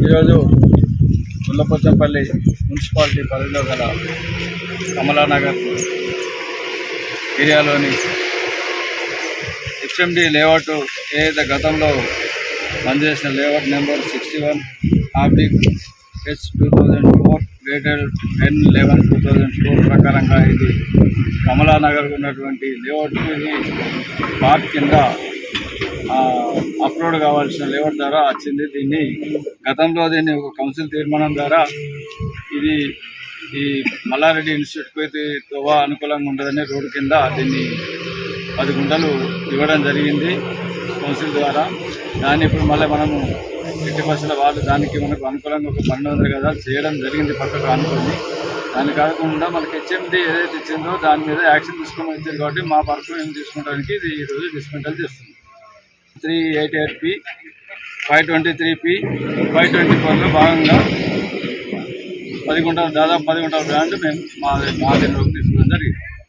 ఈరోజు గుల్లపోచంపల్లి మున్సిపాలిటీ పరిధిలో గల కమలానగర్ ఏరియాలోని హెచ్ఎండి లేఅవుట్ ఏదైతే గతంలో పనిచేసిన లేఅవుట్ నెంబర్ 61/H/2004 డేటెడ్ 10/11/2004 ప్రకారంగా ఇది కమలానగర్ ఉన్నటువంటి లేఅవుట్కు ఇది పార్క్ కింద అప్లోడ్ కావాల్సిన లేఅవుట్ ద్వారా వచ్చింది. గతంలో దీన్ని ఒక కౌన్సిల్ తీర్మానం ద్వారా ఇది ఈ మల్లారెడ్డి ఇన్స్టిట్యూట్కి అయితే తోవా అనుకూలంగా ఉండదని రోడ్డు కింద దీన్ని 10 గుంటలు ఇవ్వడం జరిగింది కౌన్సిల్ ద్వారా. దాన్ని ఇప్పుడు మళ్ళీ మనము 50% వాళ్ళు దానికి మనకు అనుకూలంగా ఒక 1200 గజాలు చేయడం జరిగింది పక్కకు అనుకుని. దాని కాకుండా మనకి హెచ్ఎండి ఏదైతే ఇచ్చిందో దాని మీద యాక్షన్ తీసుకోమని ఇచ్చారు కాబట్టి మా పర్కు ఏం తీసుకోవడానికి ఇది ఈరోజు డిస్మెంటల్ చేస్తుంది. 388P 523P 524లో భాగంగా 10 గుంటలు దాదాపు 10 గుంటల ల్యాండ్ మేము మా దీనిలోకి తీసుకోవడం జరిగింది.